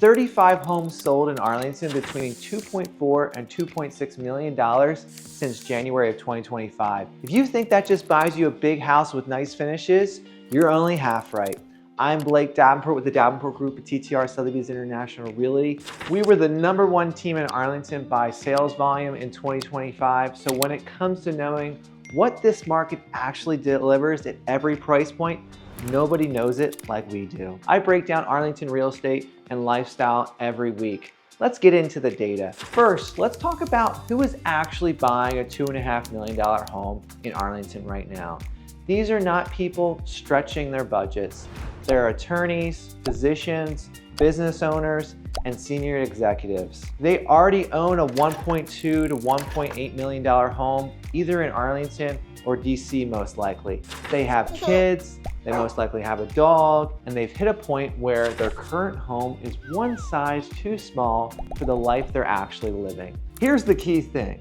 35 homes sold in Arlington between $2.4 and $2.6 million since January of 2025. If you think that just buys you a big house with nice finishes, you're only half right. I'm Blake Davenport with the Davenport Group at TTR Sotheby's International Realty. We were the #1 team in Arlington by sales volume in 2025. So when it comes to knowing what this market actually delivers at every price point, nobody knows it like we do. I break down Arlington real estate and lifestyle every week. Let's get into the data. First, let's talk about who is actually buying a $2.5 million home in Arlington right now. These are not people stretching their budgets. They're attorneys, physicians, business owners, and senior executives. They already own a $1.2 to $1.8 million home, either in Arlington or DC most likely. They have kids, they most likely have a dog, and they've hit a point where their current home is one size too small for the life they're actually living. Here's the key thing.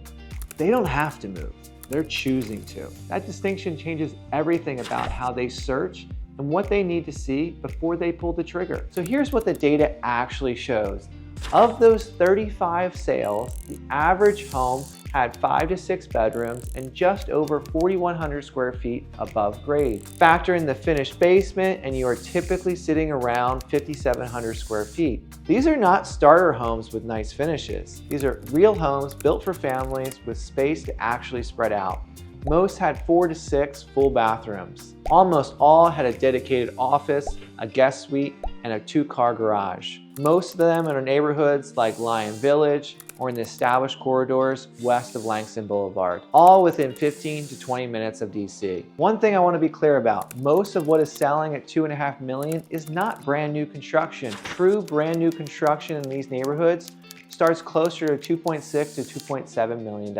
They don't have to move. They're choosing to. That distinction changes everything about how they search and what they need to see before they pull the trigger. So here's what the data actually shows. Of those 35 sales, the average home had 5 to 6 bedrooms and just over 4,100 square feet above grade. Factor in the finished basement and you are typically sitting around 5,700 square feet. These are not starter homes with nice finishes. These are real homes built for families with space to actually spread out. Most had 4 to 6 full bathrooms. Almost all had a dedicated office, a guest suite, and a 2-car garage. Most of them are in neighborhoods like Lyon Village or in the established corridors west of Langston Boulevard, all within 15 to 20 minutes of DC. One thing I want to be clear about, most of what is selling at $2.5 million is not brand new construction. True brand new construction in these neighborhoods starts closer to $2.6 to $2.7 million.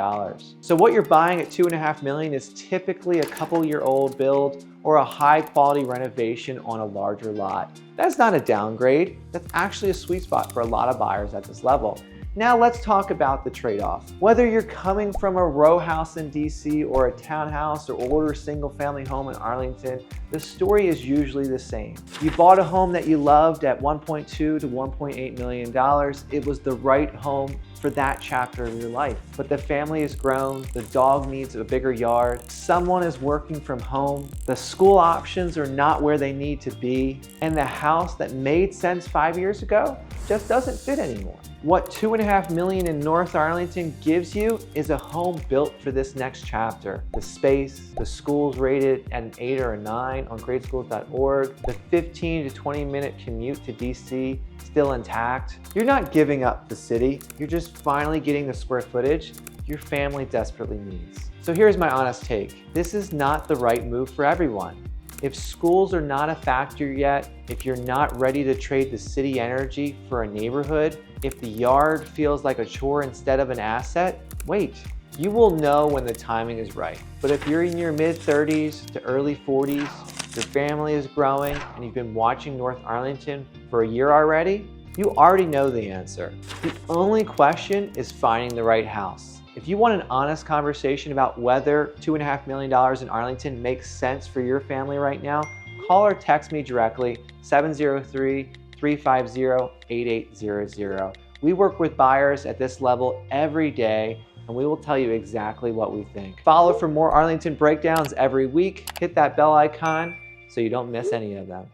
So what you're buying at $2.5 million is typically a couple-year-old build or a high-quality renovation on a larger lot. That's not a downgrade. That's actually a sweet spot for a lot of buyers at this level. Now let's talk about the trade-off. Whether you're coming from a row house in DC or a townhouse or older single-family home in Arlington, the story is usually the same. You bought a home that you loved at $1.2 to $1.8 million. It was the right home for that chapter of your life. But the family has grown, the dog needs a bigger yard, someone is working from home, the school options are not where they need to be, and the house that made sense 5 years ago just doesn't fit anymore. What $2.5 million in North Arlington gives you is a home built for this next chapter. The space, the schools rated at an 8 or a 9 on gradeschools.org, the 15 to 20 minute commute to DC still intact. You're not giving up the city, you're just finally getting the square footage your family desperately needs. So here's my honest take. This is not the right move for everyone. If schools are not a factor yet, if you're not ready to trade the city energy for a neighborhood, if the yard feels like a chore instead of an asset, wait. You will know when the timing is right. But if you're in your mid-30s to early 40s, your family is growing, and you've been watching North Arlington for a year already, you already know the answer. The only question is finding the right house. If you want an honest conversation about whether $2.5 million in Arlington makes sense for your family right now, call or text me directly, 703-350-8800. We work with buyers at this level every day, and we will tell you exactly what we think. Follow for more Arlington breakdowns every week. Hit that bell icon so you don't miss any of them.